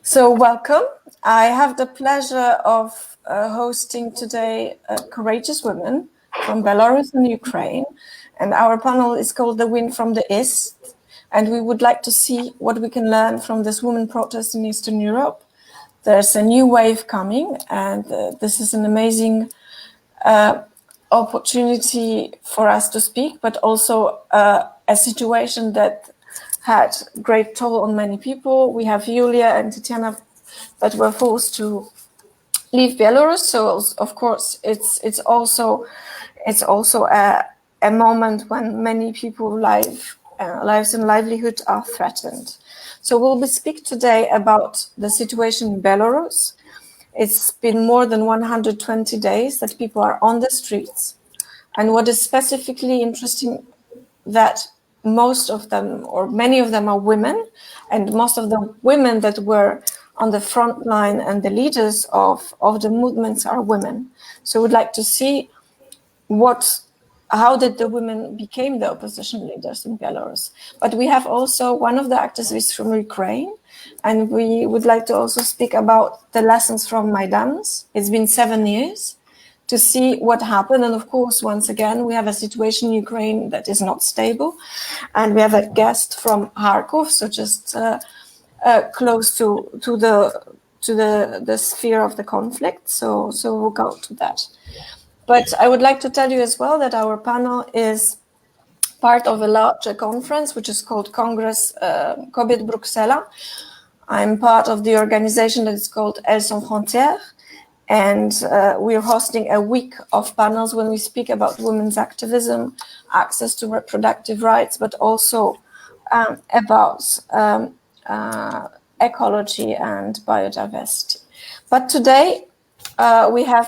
So welcome. I have the pleasure of hosting today courageous women from Belarus and Ukraine. And our panel is called The Wind from the East. And we would like to see what we can learn from this women protest in Eastern Europe. There's a new wave coming, and this is an amazing opportunity for us to speak, but also a situation that had great toll on many people. We have Julia and Tatiana that were forced to leave Belarus. So of course, it's also a moment when many people's lives and livelihood are threatened. So we'll speak today about the situation in Belarus. It's been more than 120 days that people are on the streets. And what is specifically interesting, that most of them, or many of them, are women, and most of the women that were on the front line and the leaders of the movements are women. So we'd like to see how did the women became the opposition leaders in Belarus. But we have also one of the activists from Ukraine, and we would like to also speak about the lessons from Maidans. It's been 7 years to see what happened. And of course, once again, we have a situation in Ukraine that is not stable. And we have a guest from Kharkov, so just close to the sphere of the conflict. So we'll go to that. But I would like to tell you as well that our panel is part of a larger conference, which is called Congress Kobiet Bruxelles. I'm part of the organization that is called Elles sans frontières. And we're hosting a week of panels when we speak about women's activism, access to reproductive rights, but also about ecology and biodiversity. But today we have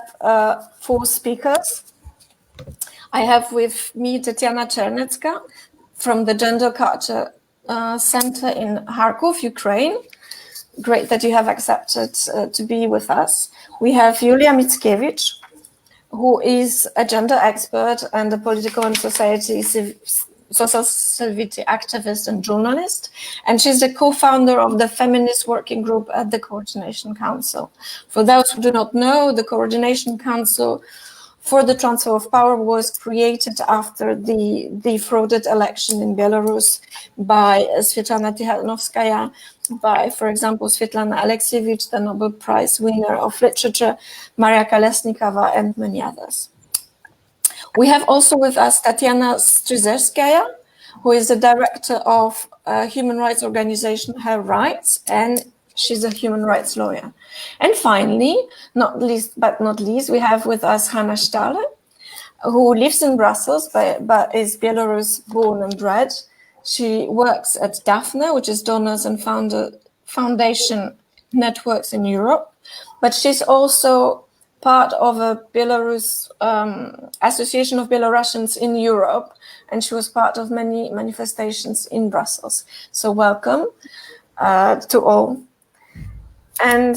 4 speakers. I have with me Tetiana Chernetska from the Gender Culture Center in Kharkov, Ukraine. Great that you have accepted to be with us. We have Julia Mickiewicz, who is a gender expert and a political and social civility activist and journalist. And she's the co-founder of the feminist working group at the Coordination Council. For those who do not know, the Coordination Council for the transfer of power was created after the defrauded election in Belarus by Svetlana Tikhanovskaya, by, for example, Svetlana Alexievich, the Nobel Prize winner of literature, Maria Kolesnikova, and many others. We have also with us Tatiana Stryzheuskaya, who is the director of a human rights organization, Her Rights, and she's a human rights lawyer. And finally, not least, we have with us Hanna Stahle, who lives in Brussels, but is Belarus born and bred. She works at Daphne, which is Donors and Foundation Networks in Europe, but she's also part of a Belarus Association of Belarusians in Europe, and she was part of many manifestations in Brussels. So welcome to all. And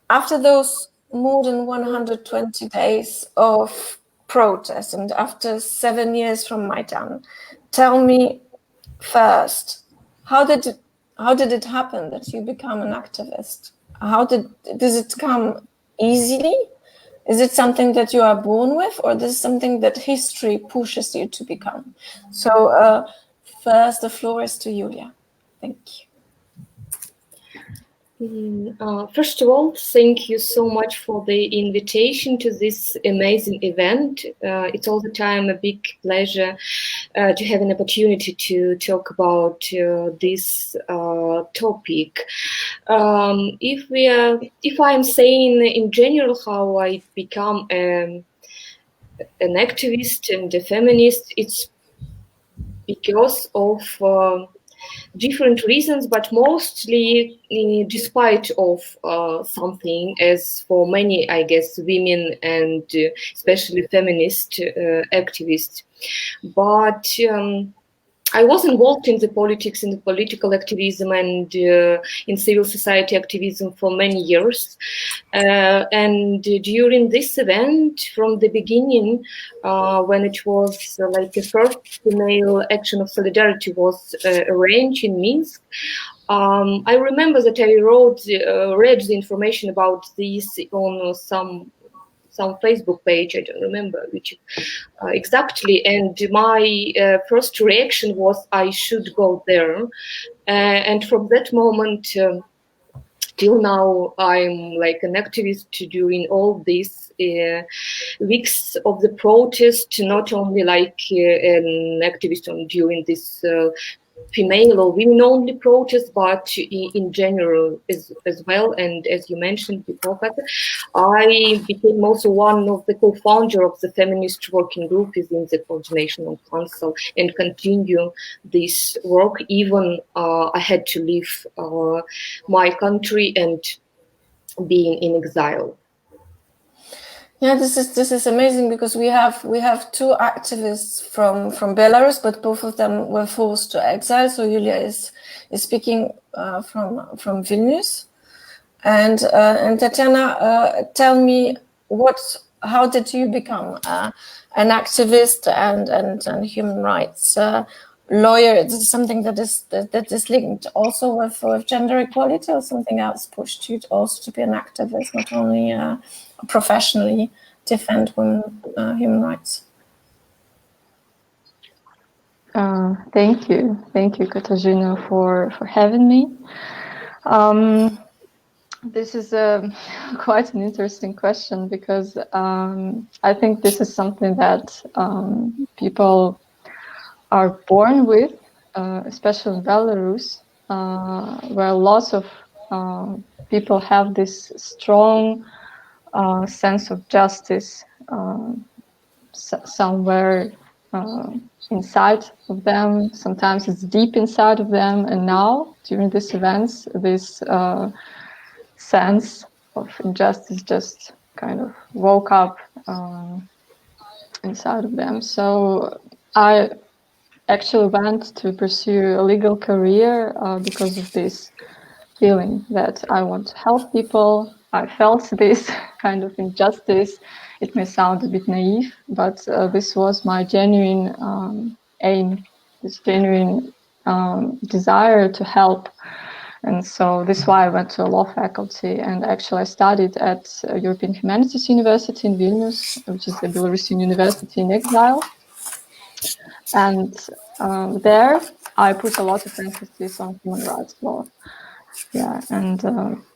after those more than 120 days of protest and after 7 years from Maidan, tell me first, how did it happen that you become an activist? Does it come easily? Is it something that you are born with, or this is something that history pushes you to become? So first, the floor is to Julia. Thank you. First of all, thank you so much for the invitation to this amazing event. It's all the time a big pleasure to have an opportunity to talk about this topic. If I'm saying in general how I become an activist and a feminist, it's because of different reasons, but mostly despite of something, as for many, I guess, women and especially feminist activists. But I was involved in the politics, in the political activism and in civil society activism for many years. And during this event, from the beginning, when it was like the first female action of solidarity was arranged in Minsk, I remember that I read the information about this on some Facebook page. I don't remember which exactly. And my first reaction was I should go there. And from that moment till now, I'm like an activist during all these weeks of the protest, not only like an activist during this female or women-only protest, but in general as well. And as you mentioned before, I became also one of the co-founder of the feminist working group within the Coordination Council and continue this work. Even I had to leave my country and being in exile. Yeah, this is amazing, because we have two activists from Belarus, but both of them were forced to exile. So Julia is speaking from Vilnius, and Tatiana, tell me how did you become an activist and human rights lawyer? Is something that is linked also with gender equality, or something else pushed you also to be an activist, not only professionally defend women human rights? Thank you, Katarzyna, for having me. This is quite an interesting question, because I think this is something that people are born with, especially in Belarus, where lots of people have this strong sense of justice somewhere inside of them. Sometimes it's deep inside of them, and now during these events, this sense of injustice just kind of woke up inside of them. So I actually went to pursue a legal career because of this feeling that I want to help people. I felt this kind of injustice. It may sound a bit naive, but this was my genuine aim, this genuine desire to help. And so this is why I went to a law faculty, and actually I studied at European Humanities University in Vilnius, which is the Belarusian university in exile. And there I put a lot of emphasis on human rights law. Yeah, and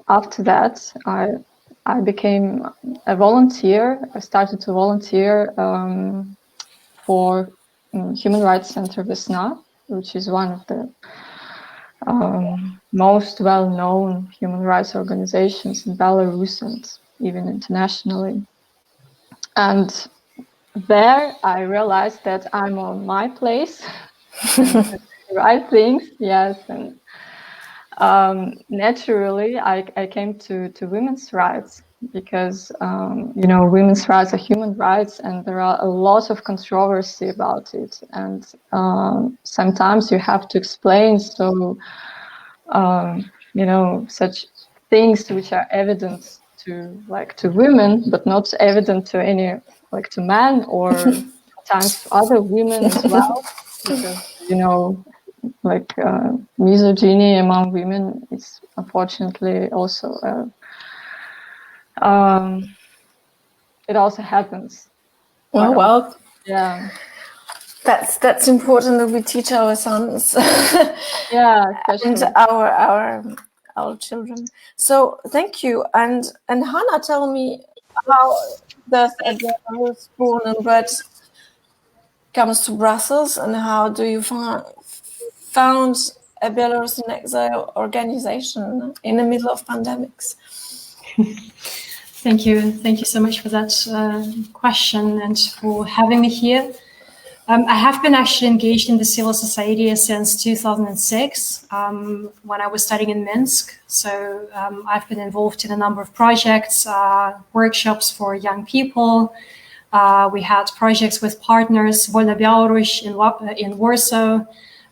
after that I became a volunteer. I started to volunteer for Human Rights Center Vesna, which is one of the most well-known human rights organizations in Belarus and even internationally. And there I realized that I'm on my place, the right things, yes. And naturally I came to women's rights, because women's rights are human rights, and there are a lot of controversy about it, and sometimes you have to explain such things which are evident to women, but not evident to any, like to men, or sometimes to other women as well, because misogyny among women is unfortunately also it also happens. Oh, well, yeah, that's important that we teach our sons, yeah, especially. and our children. So thank you. And Hanna, tell me, how does a Belarus born and bred comes to Brussels, and how do you found a Belarus in Exile organization in the middle of pandemics? Thank you so much for that question and for having me here. I have been actually engaged in the civil society since 2006, when I was studying in Minsk. So I've been involved in a number of projects, workshops for young people. We had projects with partners, Wolna Białoruś in Warsaw,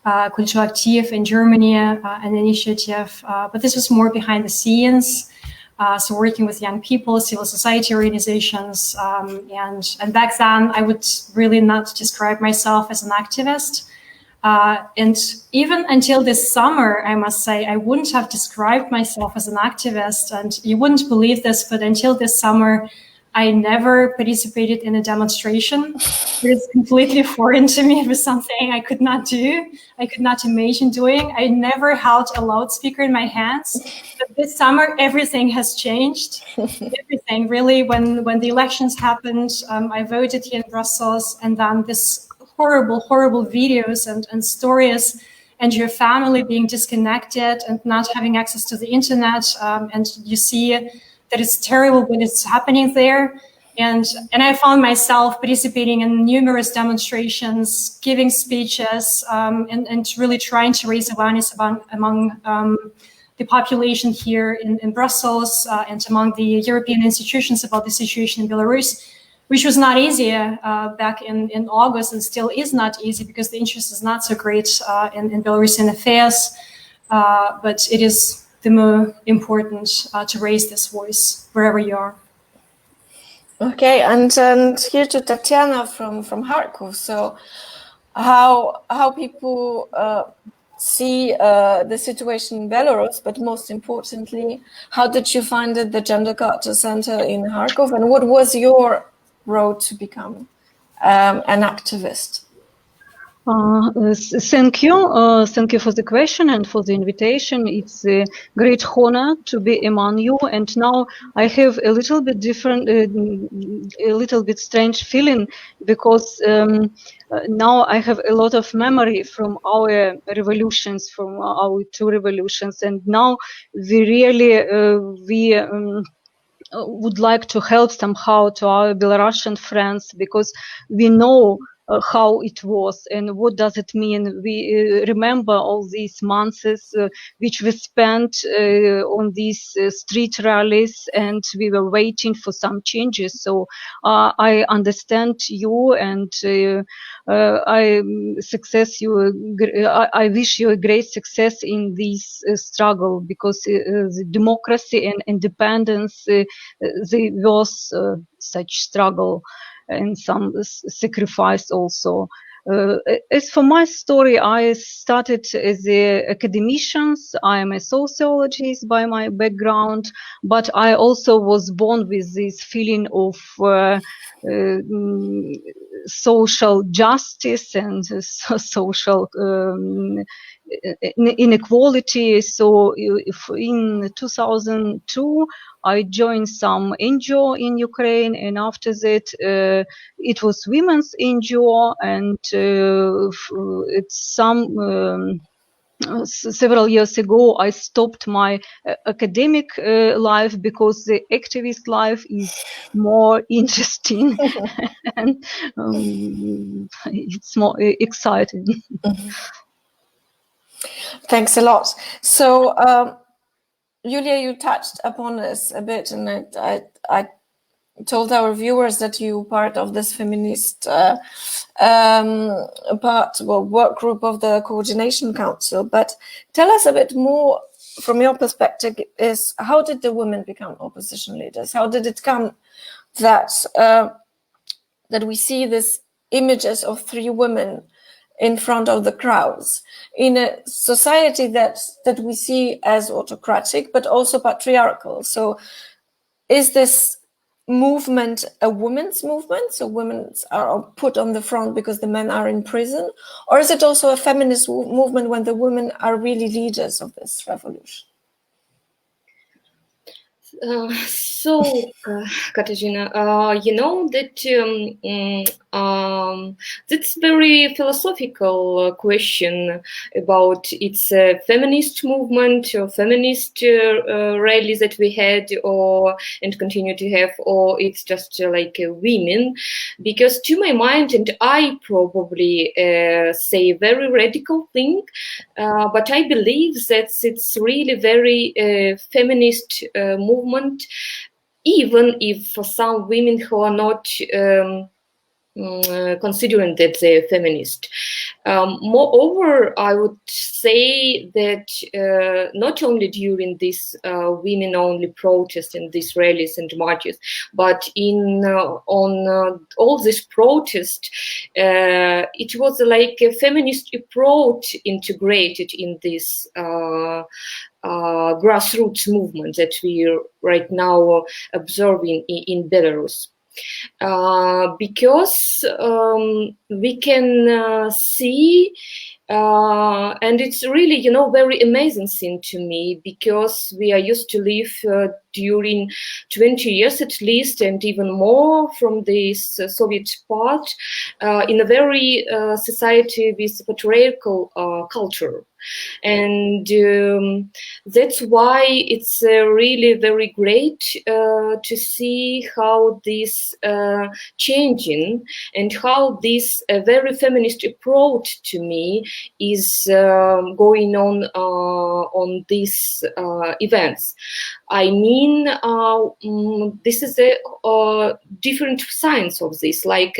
Kultur Aktiv in Germany, an initiative, but this was more behind the scenes. So working with young people, civil society organizations, and back then I would really not describe myself as an activist. And even until this summer, I must say, I wouldn't have described myself as an activist, and you wouldn't believe this, but until this summer, I never participated in a demonstration. It is completely foreign to me. It was something I could not do. I could not imagine doing. I never held a loudspeaker in my hands. But this summer, everything has changed. Everything, really. When the elections happened, I voted here in Brussels, and then this horrible videos and stories, and your family being disconnected and not having access to the internet, and you see that it's terrible when it's happening there. And I found myself participating in numerous demonstrations, giving speeches, and really trying to raise awareness among the population here in Brussels and among the European institutions about the situation in Belarus, which was not easy back in August, and still is not easy because the interest is not so great in Belarusian affairs. But it is the more important to raise this voice wherever you are. Okay, and here to Tatiana from Kharkov. So, how people see the situation in Belarus, but most importantly, how did you find it, the Gender Culture Center in Kharkov, and what was your road to become an activist? Thank you. Thank you for the question and for the invitation. It's a great honor to be among you. And now I have a little bit different, a little bit strange feeling, because now I have a lot of memory from our revolutions, from our two revolutions. And now we really, would like to help somehow to our Belarusian friends, because we know how it was and what does it mean. We remember all these months which we spent on these street rallies, and we were waiting for some changes. So I understand you, and I wish you a great success in this struggle, because the democracy and independence, there was such struggle and some sacrifice also. As for my story, I started as an academician. I am a sociologist by my background, but I also was born with this feeling of social justice and social inequality. So in 2002, I joined some NGO in Ukraine, and after that, it was women's NGO, and several years ago, I stopped my academic life, because the activist life is more interesting and it's more exciting. Mm-hmm. Thanks a lot. So, Julia, you touched upon this a bit, and I told our viewers that you part of this feminist work group of the Coordination Council. But tell us a bit more from your perspective, is how did the women become opposition leaders? How did it come that that we see these images of three women in front of the crowds in a society that we see as autocratic, but also patriarchal? So is this movement a women's movement? So women are put on the front because the men are in prison? Or is it also a feminist movement when the women are really leaders of this revolution? Katarzyna, you know that that's very philosophical question about it's a feminist movement or feminist rally that we had and continue to have, or it's just like women. Because to my mind, and I probably say a very radical thing, but I believe that it's really very feminist movement, even if for some women who are not considering that they're feminist. Moreover, I would say that not only during this women-only protest and these rallies and marches, but on all this protest, it was like a feminist approach integrated in this grassroots movement that we are right now observing in Belarus. Because we can see, and it's really, very amazing thing to me, because we are used to live during 20 years at least, and even more from this Soviet part, in a very society with patriarchal culture. And that's why it's really very great to see how this changing, and how this very feminist approach to me is going on these events. I mean, this is a different science of this, like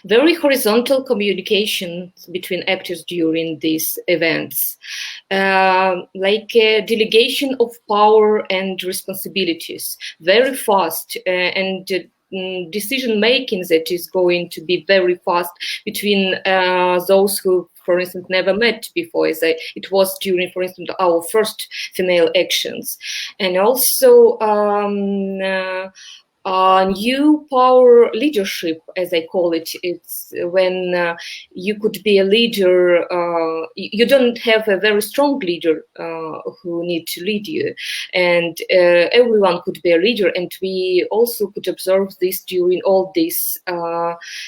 very horizontal communication between actors during these events, like a delegation of power and responsibilities, very fast, and decision making that is going to be very fast between those who, for instance, never met before, as it was during, for instance, our first female actions. And also new power leadership, as I call it. It's when you could be a leader, you don't have a very strong leader who need to lead you, and everyone could be a leader. And we also could observe this during all these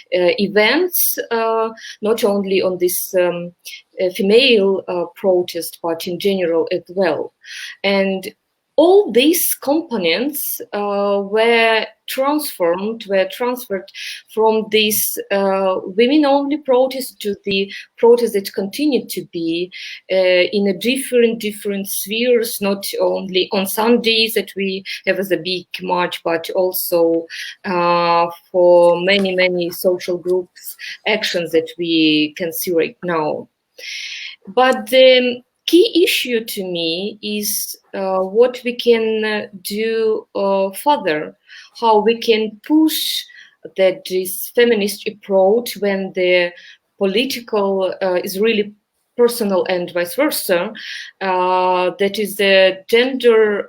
events, not only on this female protest, but in general as well. And all these components were transferred from this women-only protest to the protest that continued to be in a different spheres, not only on Sundays that we have as a big march, but also for many social groups actions that we can see right now. But the key issue to me is what we can do further, how we can push that this feminist approach when the political is really personal and vice versa, that is the gender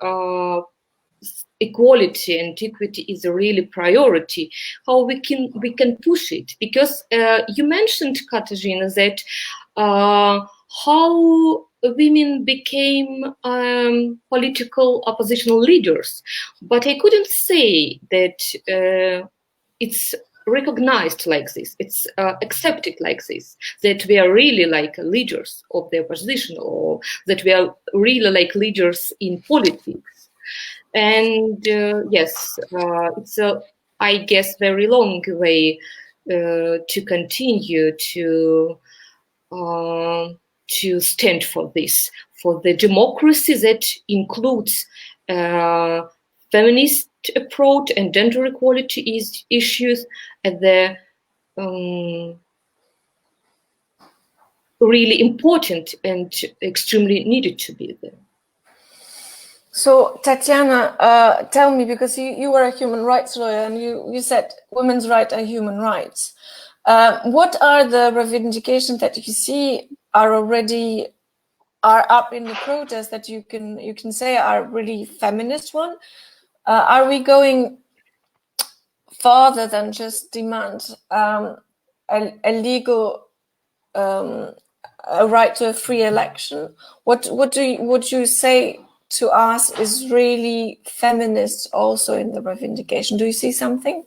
equality and equity is a really priority, how we can push it. Because you mentioned, Katarzyna, that how women became political oppositional leaders, but I couldn't say that it's recognized like this, it's accepted like this, that we are really like leaders of the opposition, or that we are really like leaders in politics. And yes, it's a, I guess, very long way to continue to stand for this, for the democracy that includes feminist approach and gender equality issues at the really important and extremely needed to be there. So, Tatiana, tell me, because you were a human rights lawyer and you said women's rights are human rights. What are the reivindications that you see are up in the protest that you can say are really feminist one? Are we going farther than just demand a legal a right to a free election? What would you say to us is really feminist also in the reivindication? Do you see something?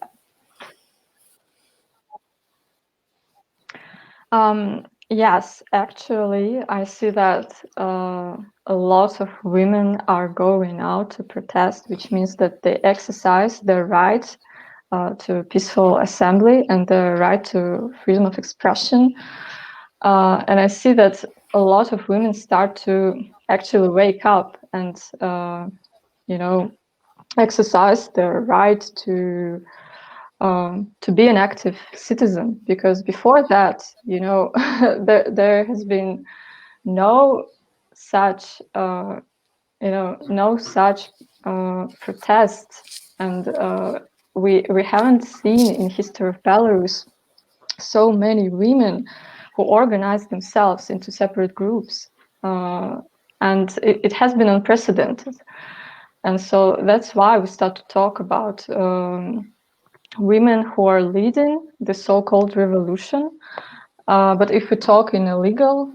Yes, actually, I see that a lot of women are going out to protest, which means that they exercise their right to peaceful assembly and the right to freedom of expression. And I see that a lot of women start to actually wake up and, exercise their right to to be an active citizen, because before that, you know, there has been no such no such protests, and we haven't seen in history of Belarus so many women who organize themselves into separate groups, and it has been unprecedented. And so that's why we start to talk about women who are leading the so-called revolution. But if we talk in a legal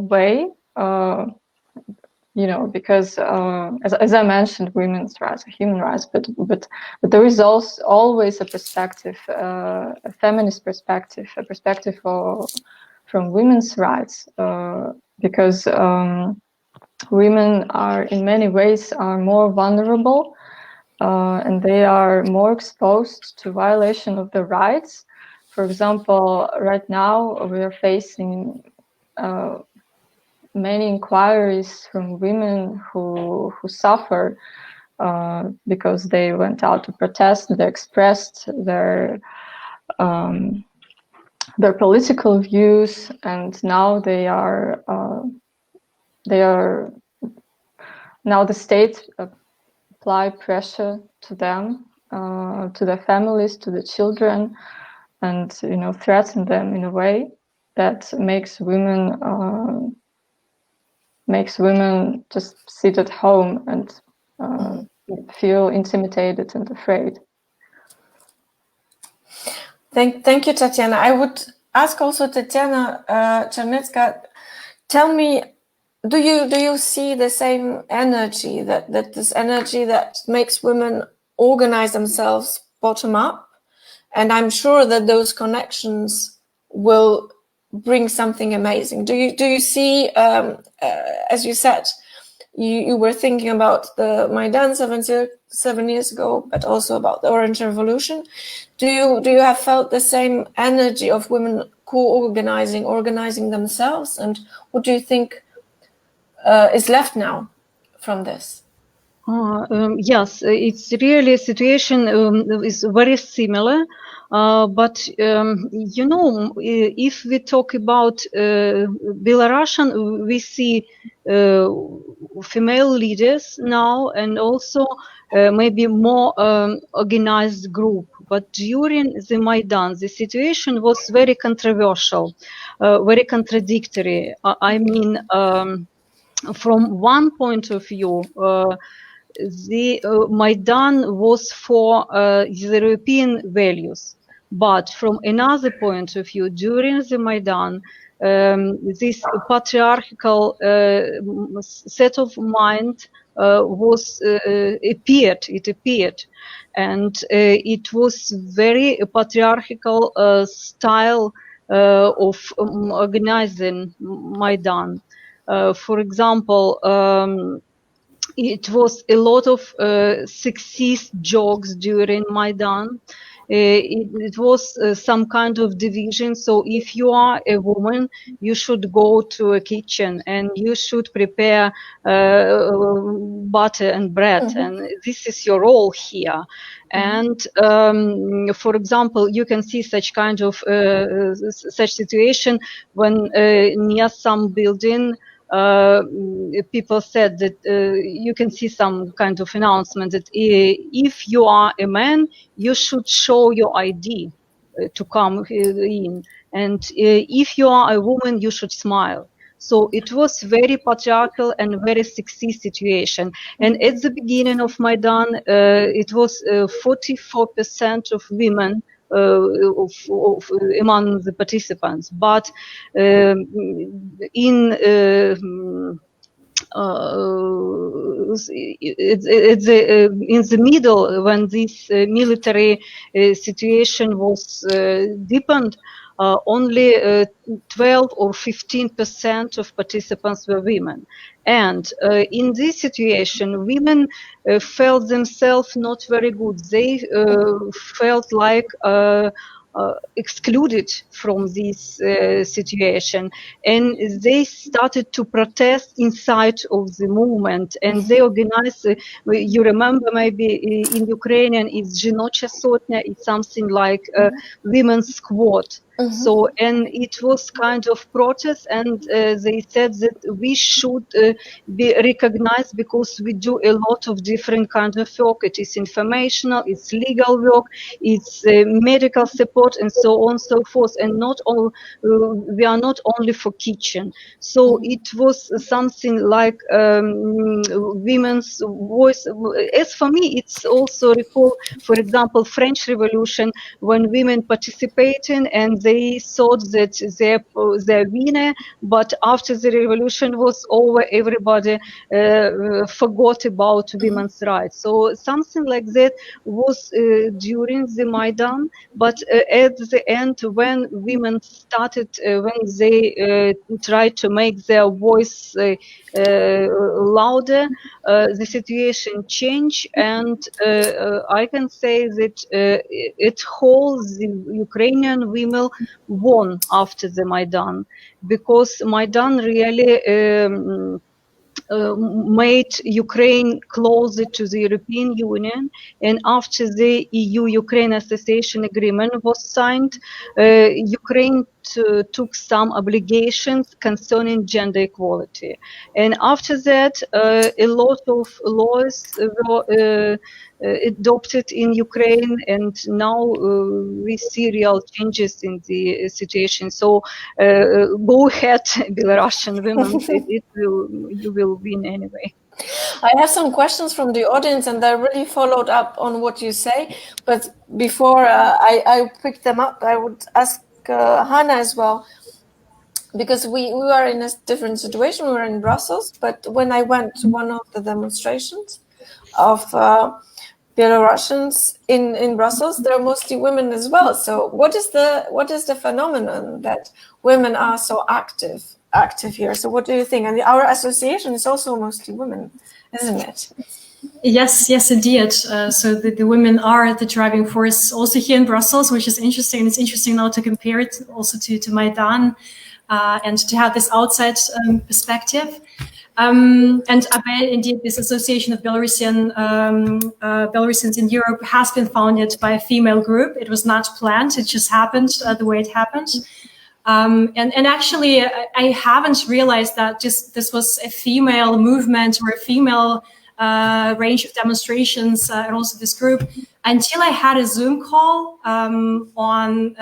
way, you know, because as I mentioned, women's rights are human rights, but there is also always a perspective, a feminist perspective, a perspective from women's rights, because women are in many ways are more vulnerable, and they are more exposed to violation of their rights. For example, right now we are facing many inquiries from women who suffer because they went out to protest, they expressed their political views, and now now the state apply pressure to them, to their families, to the children, and, you know, threaten them in a way that makes women just sit at home and feel intimidated and afraid. Thank you, Tatiana. I would ask also Tetiana Chernetska, tell me, do you see the same energy, that this energy that makes women organize themselves bottom up? And I'm sure that those connections will bring something amazing. Do you see, as you said, you were thinking about the Maidan 7 years ago, but also about the Orange Revolution. Do you have felt the same energy of women organizing themselves? And what do you think is left now from this? Yes, it's really a situation is very similar, but you know, if we talk about Belarusian, we see female leaders now, and also maybe more organized group. But during the Maidan, the situation was very controversial, very contradictory. I mean, from one point of view, the Maidan was for European values, but from another point of view, during the Maidan, this patriarchal set of mind was appeared, and it was very patriarchal style of organizing Maidan. For example, it was a lot of sexist jokes during Maidan. It was some kind of division. So if you are a woman, you should go to a kitchen and you should prepare butter and bread, and this is your role here. And for example, you can see such kind of such situation when near some building, people said that you can see some kind of announcement that if you are a man, you should show your ID to come in, and if you are a woman, you should smile. So it was very patriarchal and very sexist situation. And at the beginning of Maidan, it was 44% of women among the participants, but in the middle, when this military situation was deepened, only 12 or 15% of participants were women. And in this situation, women felt themselves not very good. They felt like excluded from this situation, and they started to protest inside of the movement, and they organized, you remember maybe in Ukrainian it's Жіноча сотня, it's something like a women's squad. So, and it was kind of protest, and they said that we should be recognized because we do a lot of different kinds of work. It is informational, it's legal work, it's medical support, and so on and so forth. And not all, we are not only for kitchen. So it was something like women's voice. As for me, it's also recall, for example, French Revolution, when women participating and they thought that they're winner, but after the revolution was over, everybody forgot about women's rights. So something like that was during the Maidan, but at the end, when women started, when they tried to make their voice louder, the situation changed, and I can say that at whole the Ukrainian women won after the Maidan, because Maidan really made Ukraine closer to the European Union, and after the EU-Ukraine Association Agreement was signed, Ukraine took some obligations concerning gender equality. And after that, a lot of laws were adopted in Ukraine, and now we see real changes in the situation. So go ahead, Belarusian women, you will win anyway. I have some questions from the audience, and I really followed up on what you say. But before I pick them up, I would ask Hanna as well, because we were in a different situation. We were in Brussels, but when I went to one of the demonstrations of Belarusians in Brussels, there are mostly women as well. So what is the phenomenon that women are so active here? So what do you think? And our association is also mostly women, isn't it? Yes, indeed. So the women are the driving force also here in Brussels, which is interesting. It's interesting now to compare it also to Maidan and to have this outside perspective. And indeed, this association of Belarusians in Europe has been founded by a female group. It was not planned. It just happened the way it happened. And actually, I haven't realized that this was a female movement or a female range of demonstrations, and also this group, until I had a Zoom call on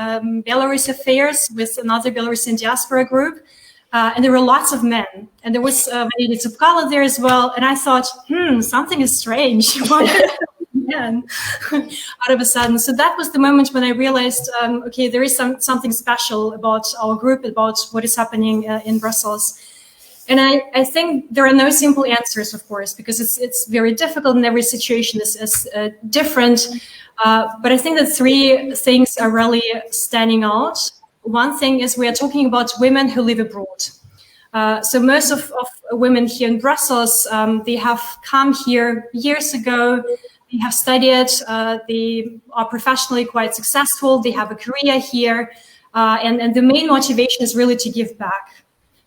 Belarus affairs with another Belarusian diaspora group. And there were lots of men, and there was Valeri Tsupkala there as well. And I thought, something is strange. Men out of a sudden. So that was the moment when I realized, okay, there is something special about our group, about what is happening in Brussels. And I think there are no simple answers, of course, because it's very difficult, and every situation is different. But I think that three things are really standing out. One thing is we are talking about women who live abroad. So most of women here in Brussels, they have come here years ago. They have studied, they are professionally quite successful, they have a career here, and the main motivation is really to give back.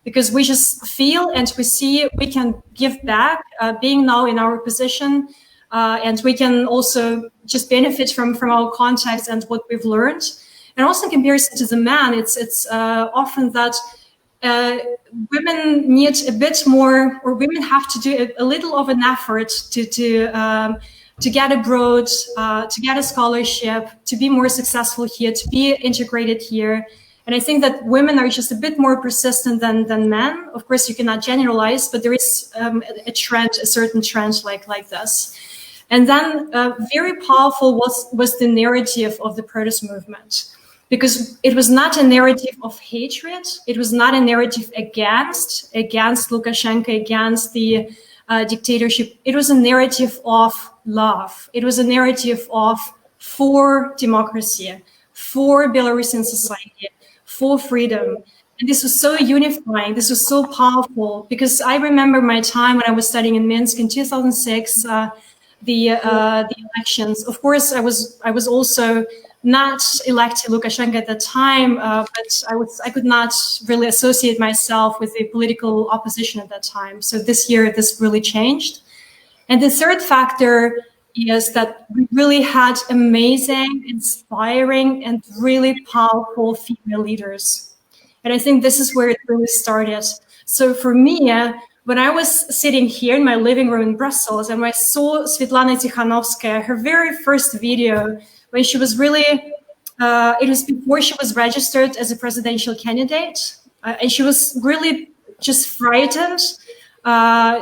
Because we just feel and we see we can give back, being now in our position, and we can also just benefit from our contacts and what we've learned. And also in comparison to the man, it's often that women need a bit more, or women have to do a little of an effort to get abroad, to get a scholarship, to be more successful here, to be integrated here. And I think that women are just a bit more persistent than men. Of course, you cannot generalize, but there is a trend, a certain trend like this. And then very powerful was the narrative of the protest movement, because it was not a narrative of hatred. It was not a narrative against Lukashenko, against the dictatorship. It was a narrative of love. It was a narrative of for democracy, for Belarusian society, for freedom. And this was so unifying. This was so powerful, because I remember my time when I was studying in Minsk in 2006. the elections. Of course, I was also not elected Lukashenko at the time, but I could not really associate myself with the political opposition at that time. So this year, this really changed. And the third factor is that we really had amazing, inspiring, and really powerful female leaders. And I think this is where it really started. So for me, when I was sitting here in my living room in Brussels and I saw Svetlana Tikhanovskaya, her very first video, when she was really, it was before she was registered as a presidential candidate, and she was really just frightened.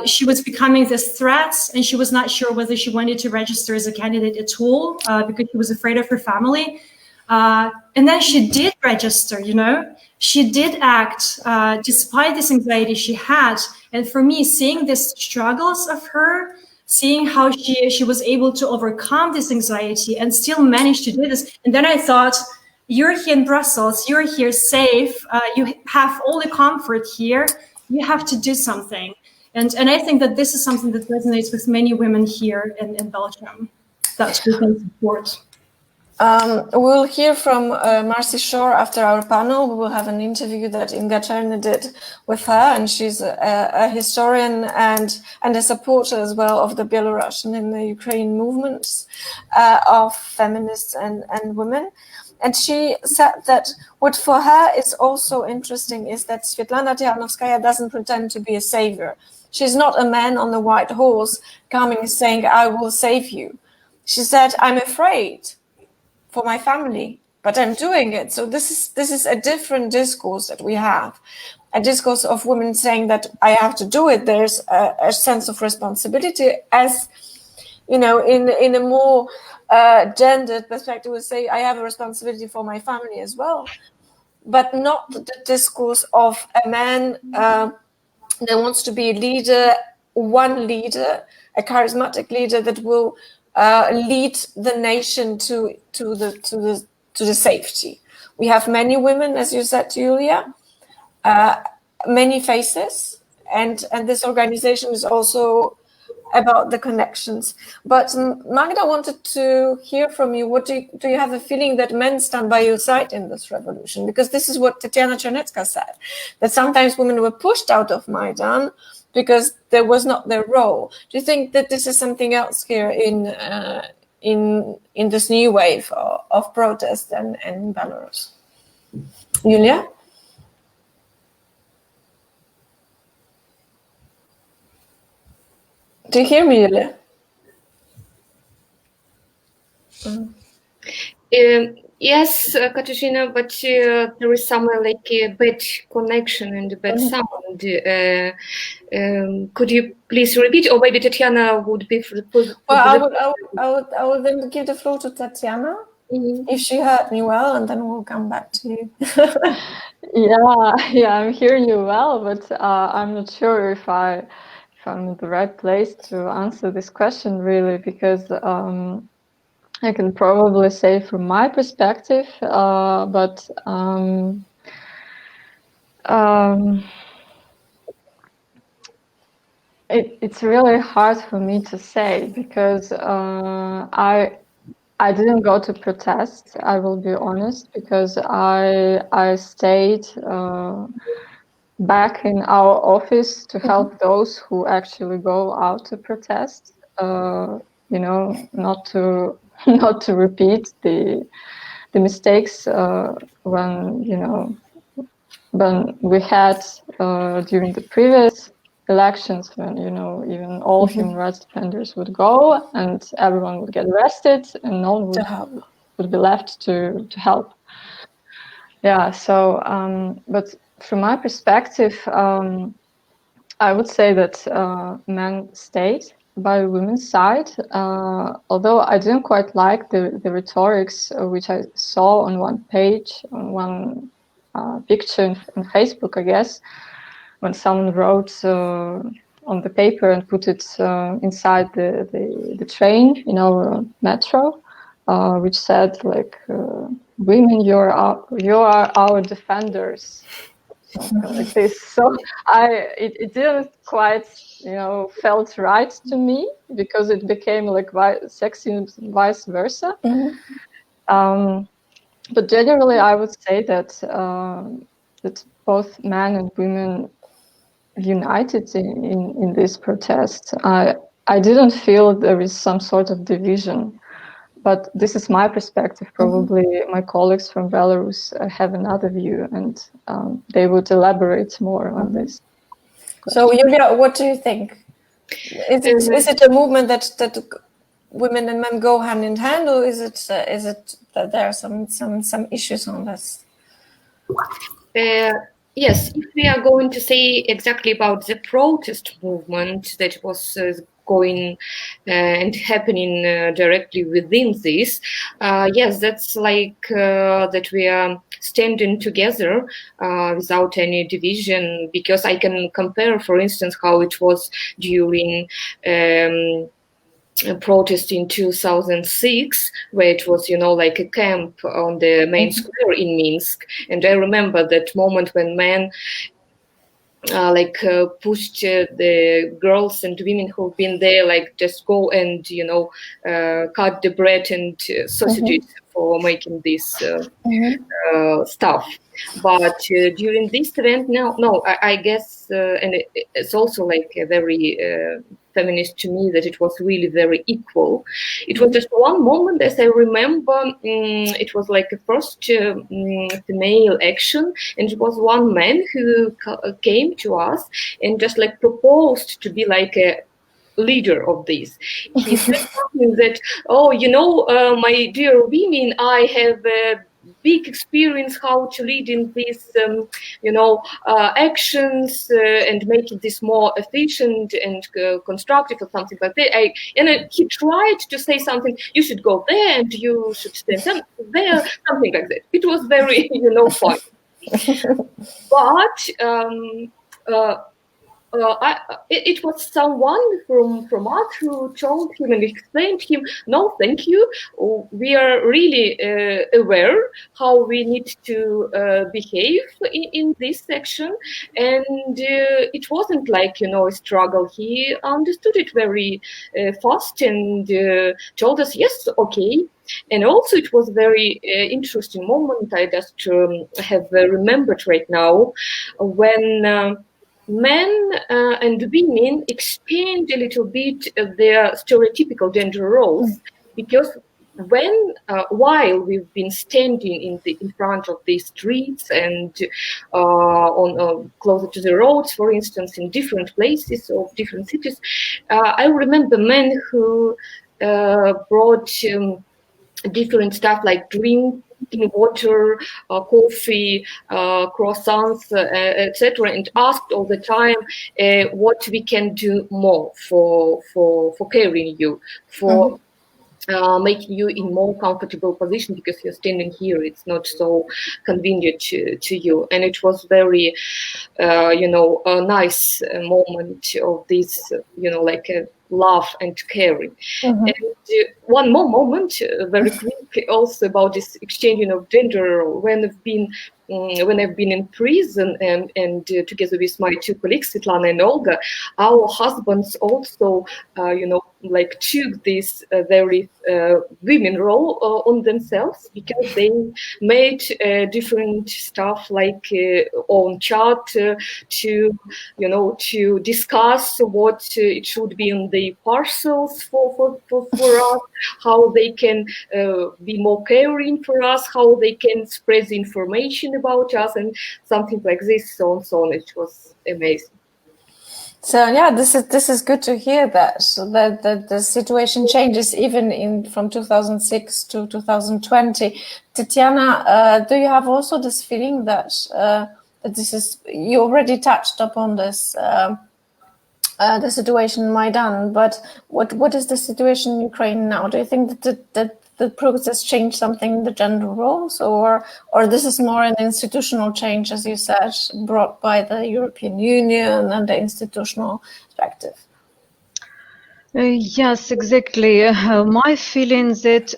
She was becoming this threat, and she was not sure whether she wanted to register as a candidate at all because she was afraid of her family. And then she did register, you know, she did act despite this anxiety she had. And for me, seeing these struggles of her, seeing how she was able to overcome this anxiety and still manage to do this. And then I thought, you're here in Brussels, you're here safe, you have all the comfort here, you have to do something. And I think that this is something that resonates with many women here in Belgium, that we can support. We'll hear from Marcy Shore after our panel. We will have an interview that Inga Czerny did with her, and she's a historian and a supporter as well of the Belarusian and the Ukraine movements of feminists and women. And she said that what for her is also interesting is that Svetlana Tikhanovskaya doesn't pretend to be a savior. She's not a man on the white horse coming saying, I will save you. She said, I'm afraid for my family, but I'm doing it. So this is a different discourse that we have, a discourse of women saying that I have to do it. There's a sense of responsibility, as you know, in a more gendered perspective, we say I have a responsibility for my family as well, but not the discourse of a man that wants to be a leader, one leader, a charismatic leader that will lead the nation to the safety. We have many women, as you said, Julia, many faces, and this organization is also about the connections. But Magda wanted to hear from you. What do you have a feeling that men stand by your side in this revolution? Because this is what Tatiana Chernetska said, that sometimes women were pushed out of Maidan because there was not their role. Do you think that this is something else here in this new wave of protest in Belarus? Julia? Do you hear me, Julia? Yes, Katarzyna, but there is some like a bad connection and a bad sound. Could you please repeat, or maybe Tatiana would be? Well, I would then give the floor to Tatiana if she heard me well, and then we'll come back to you. Yeah, I'm hearing you well, but I'm not sure if I'm in the right place to answer this question, really, because I can probably say from my perspective, but it's really hard for me to say, because I didn't go to protest, I will be honest, because I stayed back in our office to help those who actually go out to protest, you know, not to repeat the mistakes when, you know, when we had during the previous elections, when, you know, even all human rights defenders would go and everyone would get arrested and no one would be left to help. Yeah, so but from my perspective, I would say that men stayed by women's side, although I didn't quite like the rhetorics which I saw on one page, on one picture on Facebook, I guess, when someone wrote on the paper and put it inside the train, you know, metro, which said like, women, you are our defenders. like this. So it didn't quite, felt right to me, because it became like sexy and vice versa. But generally, I would say that that both men and women united in this protest. I didn't feel there is some sort of division, but this is my perspective. Probably my colleagues from Belarus have another view, and they would elaborate more on this. So, Julia, what do you think? Is it a movement that women and men go hand in hand, or is it that there are some issues on this? Yes, if we are going to say exactly about the protest movement that was going and happening directly within this, yes, that's like that we are standing together without any division, because I can compare, for instance, how it was during a protest in 2006, where it was, like a camp on the main square in Minsk. And I remember that moment when men pushed the girls and women who've been there, like, just go and, cut the bread and sausages for making this stuff. But during this event, no, I guess, and it's also like a very feminist to me, that it was really very equal. It was just one moment, as I remember, it was like a first female action, and it was one man who came to us and just like proposed to be like a leader of this. He said something that, my dear women, I have a big experience how to lead in these, actions and making this more efficient and constructive, or something like that. He tried to say something, you should go there and you should stand there, something like that. It was very, fun. But it was someone from us who told him and explained him, no, thank you. We are really aware how we need to behave in this section. And it wasn't like, a struggle. He understood it very fast and told us, yes, okay. And also it was very interesting moment. I just have remembered right now when men and women exchange a little bit their stereotypical gender roles, because while we've been standing in front of the streets and on closer to the roads, for instance, in different places of different cities, I remember men who brought different stuff like drinking water, coffee, croissants, etc., and asked all the time what we can do more for caring you, for making you in more comfortable position, because you're standing here, it's not so convenient to you. And it was very, a nice moment of this, like a love and caring. And one more moment, very quick, also about this exchanging of gender. When I've been in prison and together with my two colleagues, Svetlana and Olga, our husbands also, like took this very women role on themselves, because they made different stuff like on chart to discuss what it should be in the parcels for us, how they can be more caring for us, how they can spread the information about us, and something like this, so on. It was amazing. So yeah, this is good to hear that the situation changes even from 2006 to 2020. Tatiana, do you have also this feeling that this is, you already touched upon this, the situation in Maidan, but what is the situation in Ukraine now? Do you think that the progress changed something in the gender roles, or this is more an institutional change, as you said, brought by the European Union and the institutional perspective? Yes, exactly. My feeling that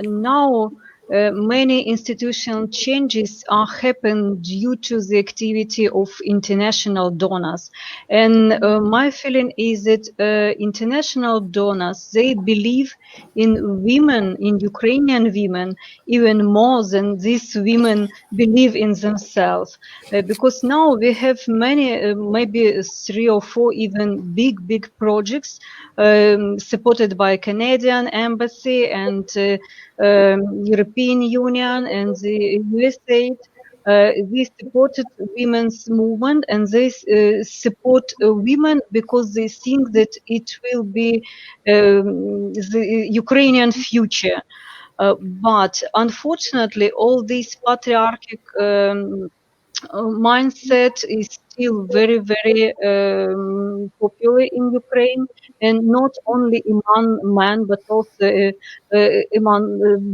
now many institutional changes are happening due to the activity of international donors. And my feeling is that international donors, they believe in women, in Ukrainian women, even more than these women believe in themselves. Because now we have many, maybe 3 or 4 even big projects supported by Canadian Embassy and European Union and the USA. They supported women's movement, and they support women because they think that it will be the Ukrainian future. But unfortunately, all this patriarchal mindset is still very popular in Ukraine, and not only among men but also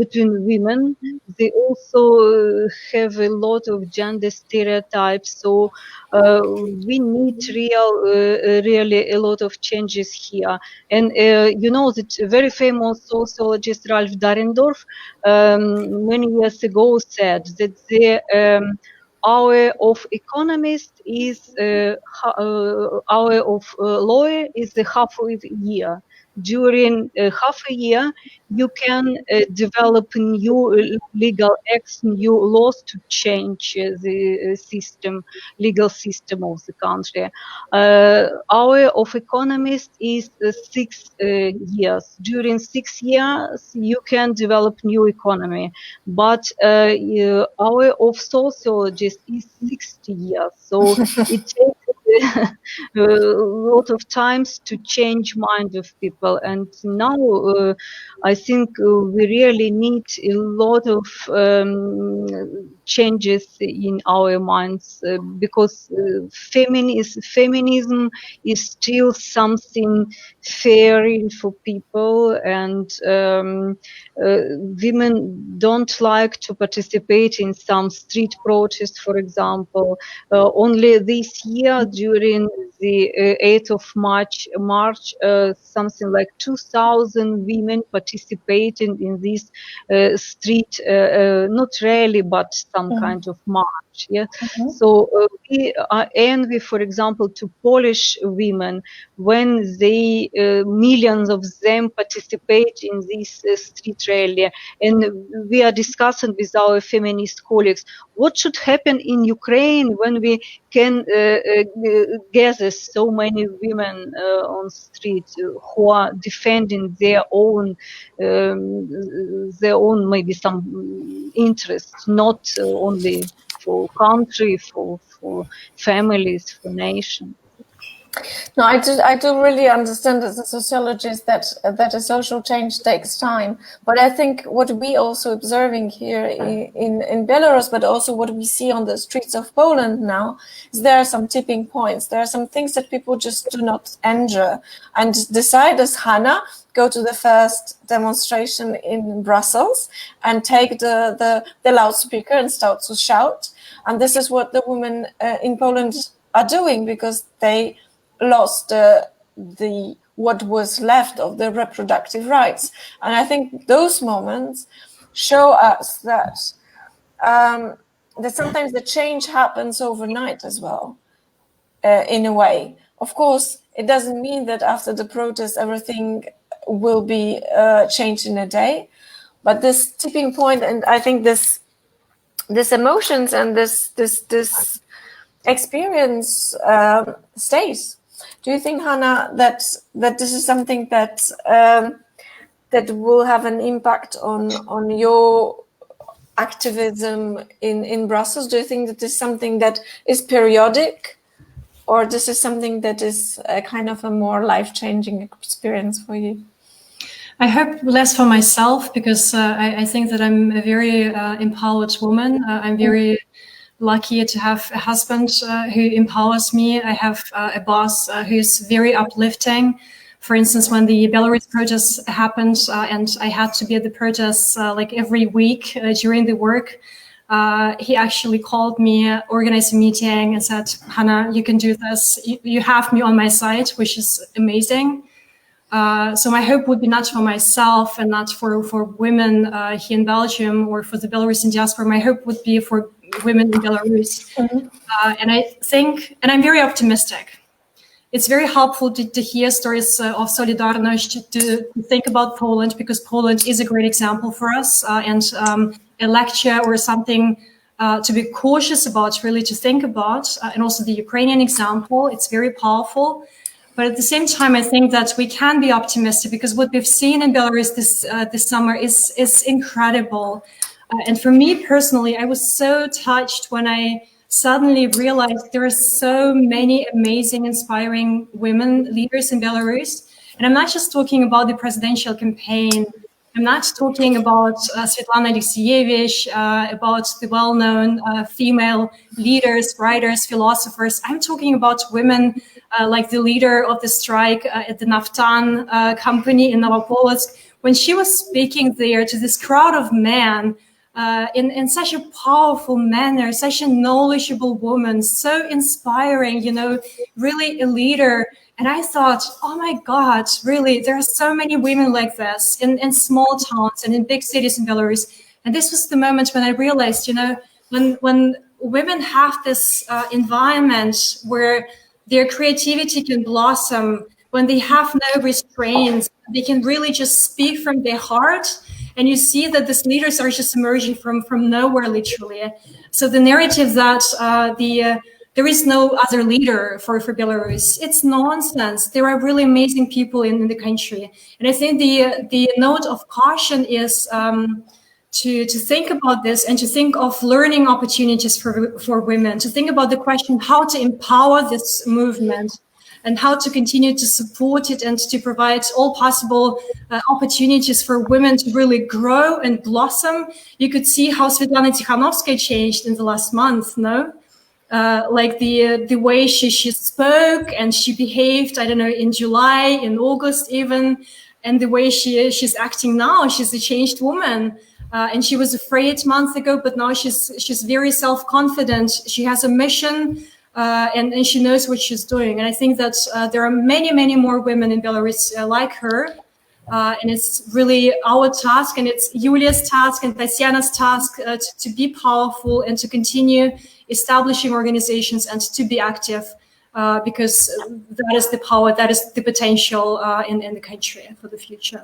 between women. They also have a lot of gender stereotypes, so we need really a lot of changes here. And you know that very famous sociologist Ralph Dahrendorf many years ago said that the hour of economist is hour of lawyer is the half of a year. During half a year, you can develop new legal acts, new laws to change the legal system of the country. Hour of economist is 6 years. During 6 years, you can develop new economy. But hour of sociologist is 60 years. So it takes a lot of times to change mind of people. And now I think we really need a lot of changes in our minds because feminism is still something fair for people, and women don't like to participate in some street protests, for example. Only this year, during the 8th of March, something like 2,000 women participated in this street, not rally, but some kind of march. Yeah. So we are envy, for example, to Polish women when they millions of them participate in this street rally, and we are discussing with our feminist colleagues what should happen in Ukraine when we can gather so many women on street who are defending their own maybe some interests, not only for country, for families, for nation. No, I do really understand as a sociologist that a social change takes time. But I think what we also observing here in Belarus, but also what we see on the streets of Poland now, is there are some tipping points. There are some things that people just do not endure and decide, as Hanna, go to the first demonstration in Brussels and take the loudspeaker and start to shout. And this is what the women in Poland are doing, because they lost the what was left of the reproductive rights. And I think those moments show us that that sometimes the change happens overnight as well, in a way. Of course, it doesn't mean that after the protest everything will be changed in a day, but this tipping point, and I think this emotions and this experience stays. Do you think, Hanna, that this is something that that will have an impact on your activism in Brussels? Do you think that this is something that is periodic, or this is something that is a kind of a more life-changing experience for you? I hope less for myself, because I think that I'm a very empowered woman. I'm very lucky to have a husband who empowers me. I have a boss who's very uplifting. For instance, when the Belarus protests happened and I had to be at the protests like every week during the work, he actually called me, organized a meeting and said, Hanna, you can do this. You have me on my side, which is amazing. So my hope would be not for myself and not for women here in Belgium or for the Belarusian diaspora. My hope would be for women in Belarus. And I think, and I'm very optimistic. It's very helpful to hear stories of Solidarność, to think about Poland, because Poland is a great example for us, and a lecture or something to be cautious about, really to think about, and also the Ukrainian example. It's very powerful. But at the same time, I think that we can be optimistic, because what we've seen in Belarus this summer is incredible. And for me personally, I was so touched when I suddenly realized there are so many amazing, inspiring women leaders in Belarus. And I'm not just talking about the presidential campaign. I'm not talking about Svetlana Alexievich, about the well-known female leaders, writers, philosophers. I'm talking about women like the leader of the strike at the Naftan company in Novopolotsk. When she was speaking there to this crowd of men, in such a powerful manner, such a knowledgeable woman, so inspiring, you know, really a leader. And I thought, oh my God, really, there are so many women like this in small towns and in big cities in Belarus. And this was the moment when I realized, you know, when women have this environment where their creativity can blossom, when they have no restraints, they can really just speak from their heart. And you see that these leaders are just emerging from nowhere, literally. So the narrative that there is no other leader for Belarus, it's nonsense. There are really amazing people in the country. And I think the note of caution is to think about this and to think of learning opportunities for women, to think about the question how to empower this movement, and how to continue to support it and to provide all possible opportunities for women to really grow and blossom. You could see how Svetlana Tikhanovskaya changed in the last month, no? Like the way she spoke and she behaved, I don't know, in July, in August even, and the way she's acting now. She's a changed woman. And she was afraid a month ago, but now she's very self-confident. She has a mission. And she knows what she's doing. And I think that there are many, many more women in Belarus like her. And it's really our task, and it's Yulia's task and Tatiana's task to be powerful and to continue establishing organizations and to be active, because that is the power, that is the potential in the country for the future.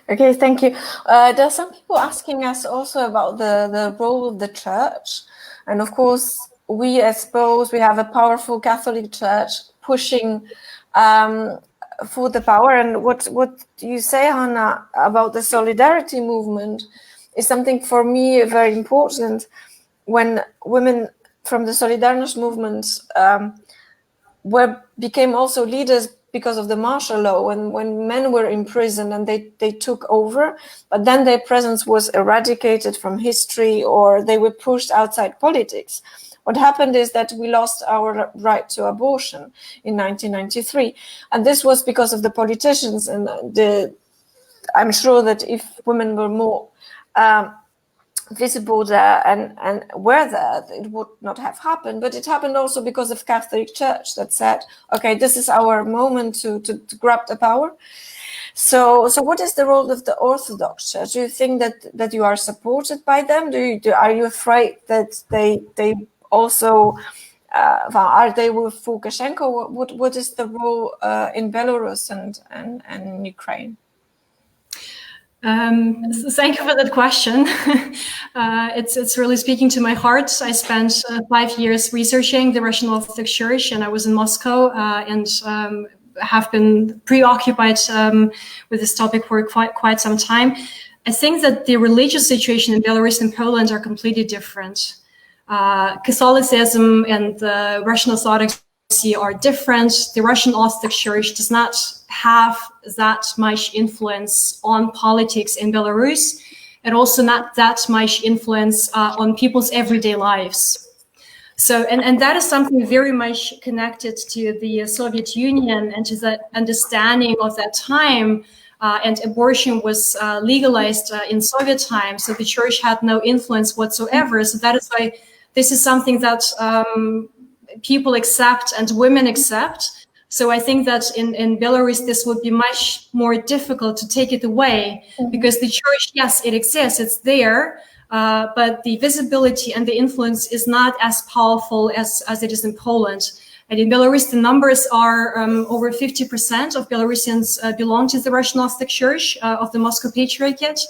Okay, thank you. There are some people asking us also about the role of the church. And of course, we as Poles, we have a powerful Catholic Church pushing for the power. And what you say, Hanna, about the solidarity movement is something for me very important. When women from the Solidarność movement became also leaders because of the martial law, when men were in prison and they took over, but then their presence was eradicated from history or they were pushed outside politics. What happened is that we lost our right to abortion in 1993. And this was because of the politicians. And I'm sure that if women were more visible there and were there, it would not have happened. But it happened also because of Catholic Church that said, okay, this is our moment to grab the power. So what is the role of the Orthodox Church? Do you think that you are supported by them? Are you afraid that they also are they with Lukashenko? What is the role in Belarus and Ukraine? Thank you for that question. It's really speaking to my heart. I spent 5 years researching the Russian Orthodox Church, and I was in Moscow and have been preoccupied with this topic for quite some time. I think that the religious situation in Belarus and Poland are completely different. Catholicism and the Russian Orthodoxy are different. The Russian Orthodox Church does not have that much influence on politics in Belarus, and also not that much influence on people's everyday lives. So, and that is something very much connected to the Soviet Union and to the understanding of that time. And abortion was legalized in Soviet times, so the church had no influence whatsoever. So that is why this is something that people accept and women accept. So I think that in Belarus, this would be much more difficult to take it away, because the church, yes, it exists, it's there, but the visibility and the influence is not as powerful as it is in Poland. And in Belarus, the numbers are over 50% of Belarusians belong to the Russian Orthodox Church of the Moscow Patriarchate.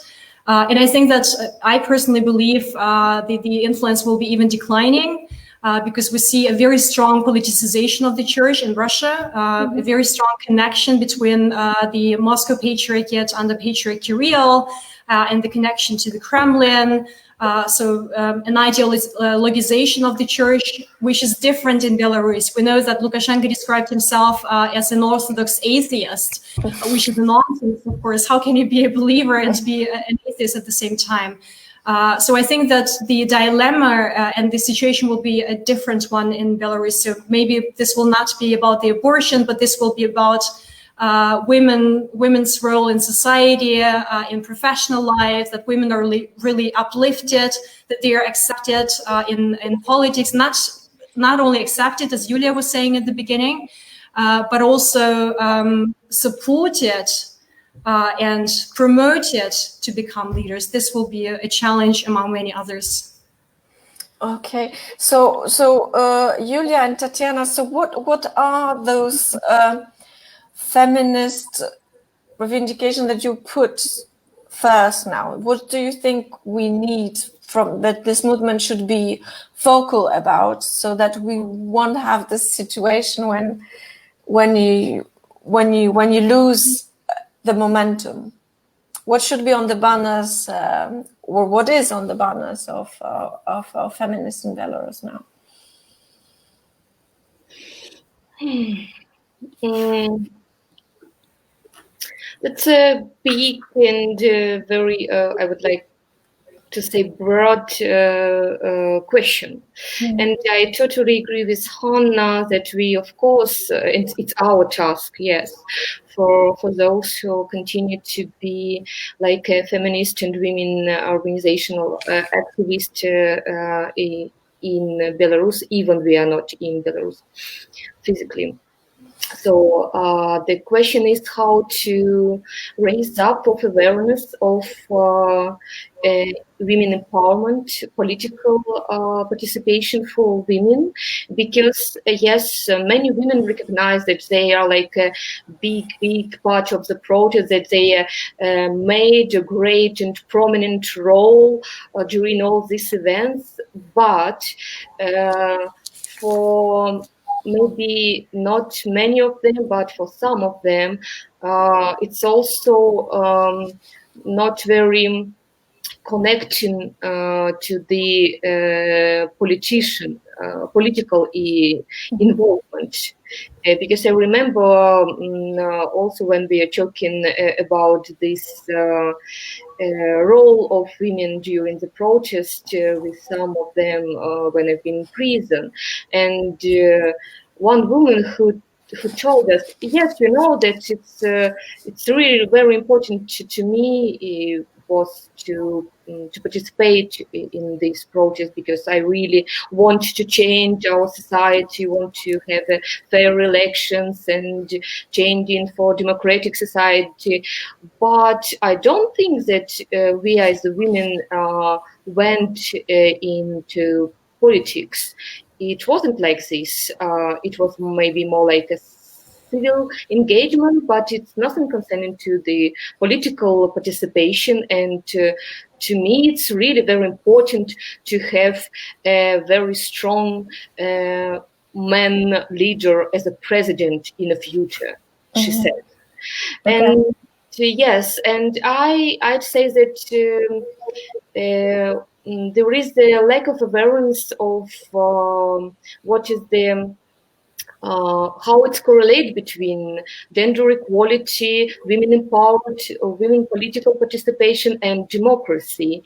And I think that I personally believe the influence will be even declining, because we see a very strong politicization of the church in Russia, a very strong connection between the Moscow Patriarchate under Patriarch Kirill and the connection to the Kremlin. So an ideologization of the church, which is different in Belarus. We know that Lukashenko described himself as an Orthodox atheist, which is a nonsense, of course. How can you be a believer and be an atheist at the same time? So I think that the dilemma and the situation will be a different one in Belarus. So maybe this will not be about the abortion, but this will be about women's role in society, in professional life, that women are really uplifted, that they are accepted in politics, not only accepted, as Julia was saying at the beginning, but also supported and promoted to become leaders. This will be a challenge among many others. Okay, so Julia and Tatiana, so what are those feminist revendication that you put first now? What do you think we need from that this movement should be vocal about, so that we won't have this situation when you lose the momentum? What should be on the banners, or what is on the banners of feminists in Belarus now? That's a big and very, I would like to say, broad question. And I totally agree with Hanna that we, of course, it's our task, yes, for those who continue to be like a feminist and women organizational activist in Belarus, even we are not in Belarus physically. So the question is how to raise up of awareness of women empowerment, political participation for women, because yes, many women recognize that they are like a big part of the protest, that they made a great and prominent role during all these events, but for maybe not many of them, but for some of them, it's also not very connecting to the political involvement. Because I remember also when we are talking about this role of women during the protest, with some of them when I've been in prison, and one woman who told us, yes, you know that it's really very important to me was to participate in this protest, because I really want to change our society, want to have fair elections and changing for democratic society. But I don't think that we as the women went into politics. It wasn't like this. It was maybe more like a civil engagement, but it's nothing concerning to the political participation. And to me, it's really very important to have a very strong man leader as a president in the future, she said. Okay. And yes, and I'd say that there is the lack of awareness of what is the how it's correlated between gender equality, women empowerment, women political participation, and democracy.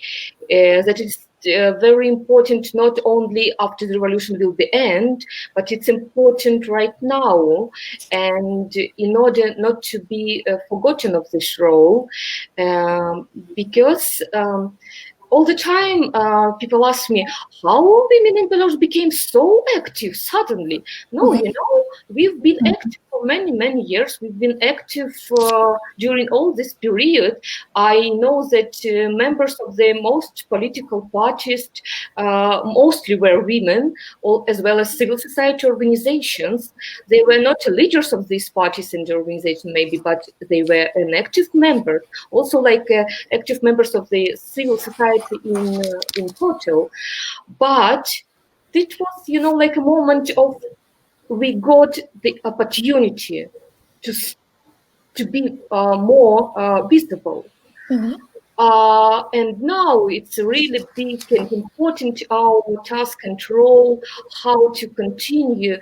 That is very important not only after the revolution will be end, but it's important right now. And in order not to be forgotten of this role, because all the time, people ask me, how women in Belarus became so active suddenly? No, you know, we've been active for many, many years. We've been active during all this period. I know that members of the most political parties mostly were women, as well as civil society organizations. They were not leaders of these parties and organizations, maybe, but they were an active member. Also, like active members of the civil society in total. But it was, you know, like a moment of we got the opportunity to be more visible. And now it's really big and important our task and role, how to continue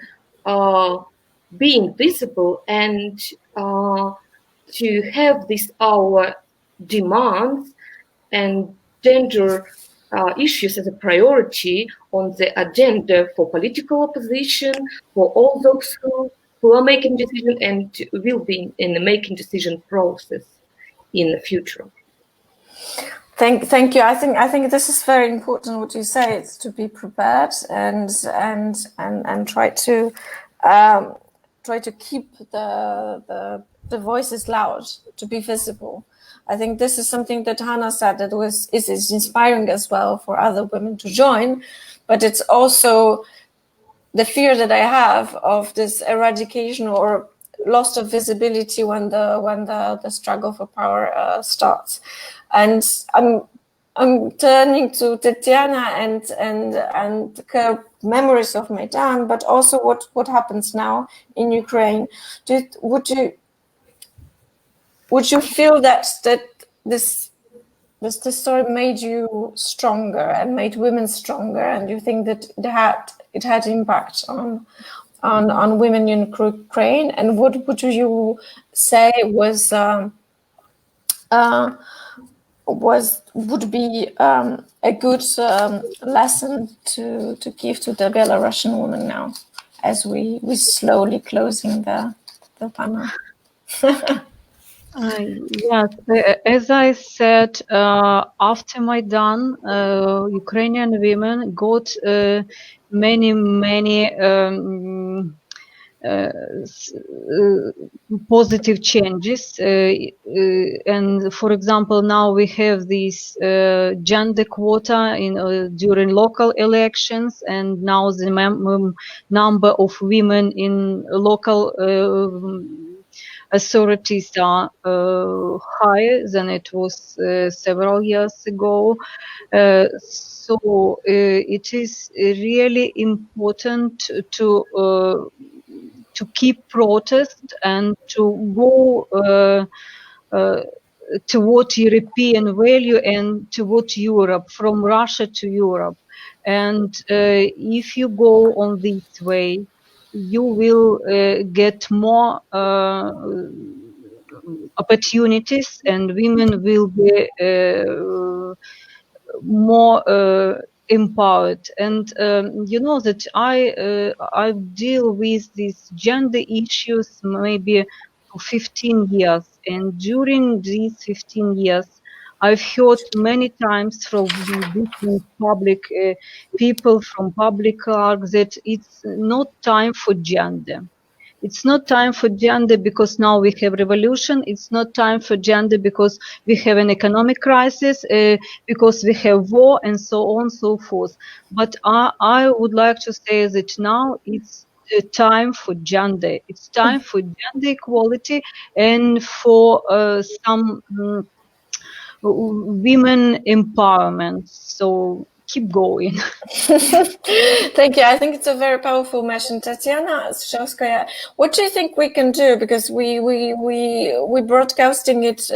being visible and to have this our demands and gender issues as a priority on the agenda for political opposition, for all those who are making decisions and will be in the making decision process in the future. Thank you. I think this is very important. What you say, it's to be prepared and try to keep the voices loud, to be visible. I think this is something that Hanna said that is inspiring as well for other women to join, but it's also the fear that I have of this eradication or loss of visibility when the struggle for power starts. And I'm turning to Tetiana and her memories of Maidan, but also what happens now in Ukraine. Would you feel that this story made you stronger and made women stronger, and you think that it had impact on women in Ukraine? And what would you say would be a good lesson to give to the Belarusian women now, as we slowly closing the panel? Yes, as I said, after Maidan, Ukrainian women got many positive changes, and for example, now we have this gender quota during local elections, and now the number of women in local authorities are higher than it was several years ago. So it is really important to keep protest and to go toward European value and toward Europe, from Russia to Europe. And if you go on this way, you will get more opportunities, and women will be more empowered. And you know that I deal with these gender issues maybe for 15 years, and during these 15 years I've heard many times from different public people from public arc that it's not time for gender. It's not time for gender because now we have revolution. It's not time for gender because we have an economic crisis, because we have war, and so on and so forth. But I would like to say that now it's time for gender. It's time for gender equality and for some women empowerment. So keep going. Thank you. I think it's a very powerful message. Tatiana Stryzheuskaya, what do you think we can do? Because we broadcasting it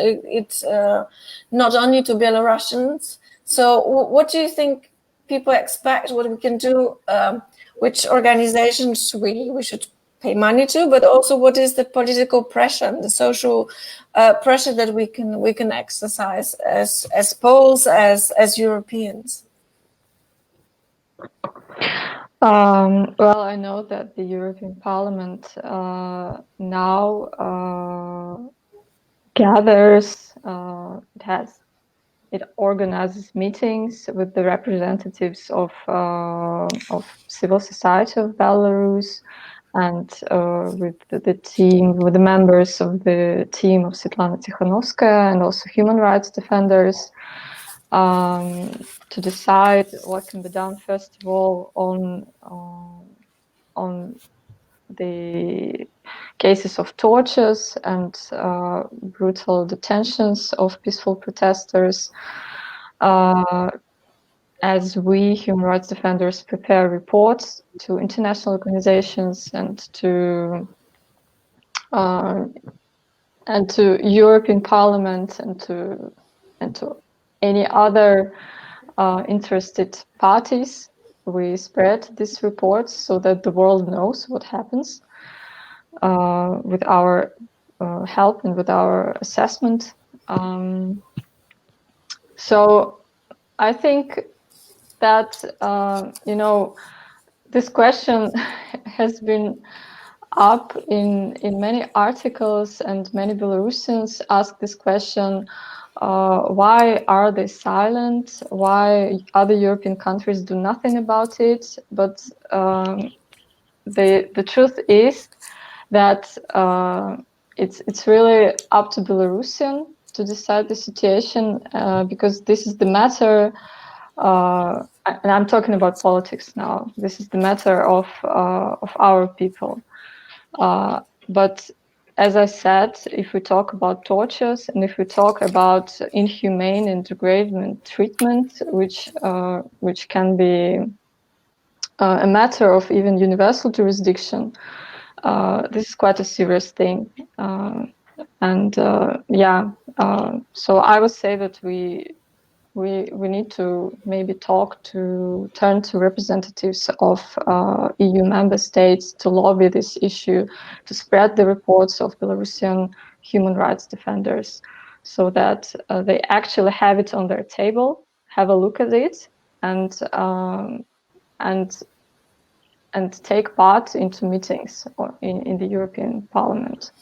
not only to Belarusians. So what do you think people expect? What we can do? Which organizations we should pay money to? But also, what is the political pressure and the social pressure that we can exercise as Poles, as Europeans? Well, I know that the European Parliament now gathers, it has it organizes meetings with the representatives of civil society of Belarus, and with the team, with the members of the team of Szkuta and also human rights defenders, to decide what can be done first of all on the cases of tortures and brutal detentions of peaceful protesters, as we human rights defenders prepare reports to international organizations and to European Parliament and to any other interested parties. We spread these reports so that the world knows what happens with our help and with our assessment. So I think that, this question has been up in many articles, and many Belarusians ask this question, why are they silent? Why other European countries do nothing about it? But the truth is that it's really up to Belarusian to decide the situation, because this is the matter, and I'm talking about politics now. This is the matter of our people. But as I said, if we talk about tortures and if we talk about inhumane and degrading treatment, which can be a matter of even universal jurisdiction, this is quite a serious thing. So I would say that we need to maybe turn to representatives of EU member states to lobby this issue, to spread the reports of Belarusian human rights defenders, so that they actually have it on their table, have a look at it, and take part into meetings in the European Parliament.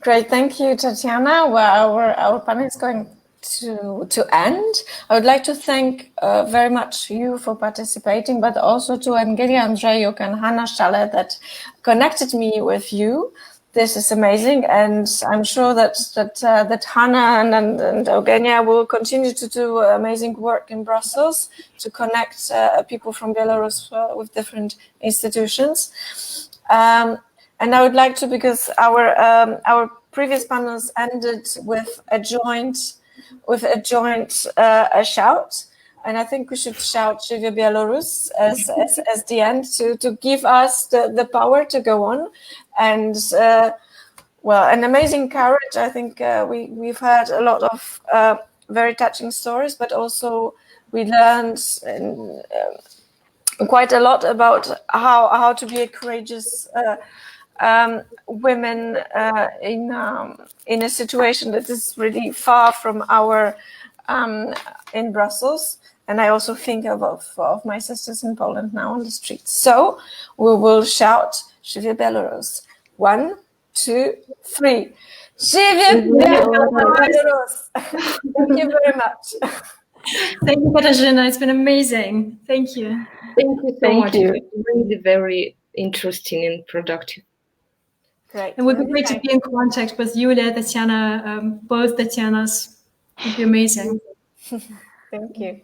Great, thank you, Tatiana. Well, our panel is going to end. I would like to thank very much you for participating, but also to Angelia Andrzejuk and Hanna Stahle that connected me with you. This is amazing, and I'm sure that Hanna and Eugenia will continue to do amazing work in Brussels to connect people from Belarus with different institutions. And I would like to, because our previous panels ended with a joint shout, and I think we should shout "Żyje Belarus" as the end to give us the power to go on, and an amazing courage. I think we've heard a lot of very touching stories, but also we learned quite a lot about how to be a courageous women in a situation that is really far from our in Brussels. And I also think of my sisters in Poland now on the streets. So we will shout "Żyje Belarus." 1, 2, 3. Żyje Belarus! Thank you very much. Thank you, Katarzyna. It's been amazing. Thank you. Thank you so much. It was really very interesting and productive. Great. It would be great to be in contact with Yulia, Tatiana, both Tatianas. It would be amazing. Thank you.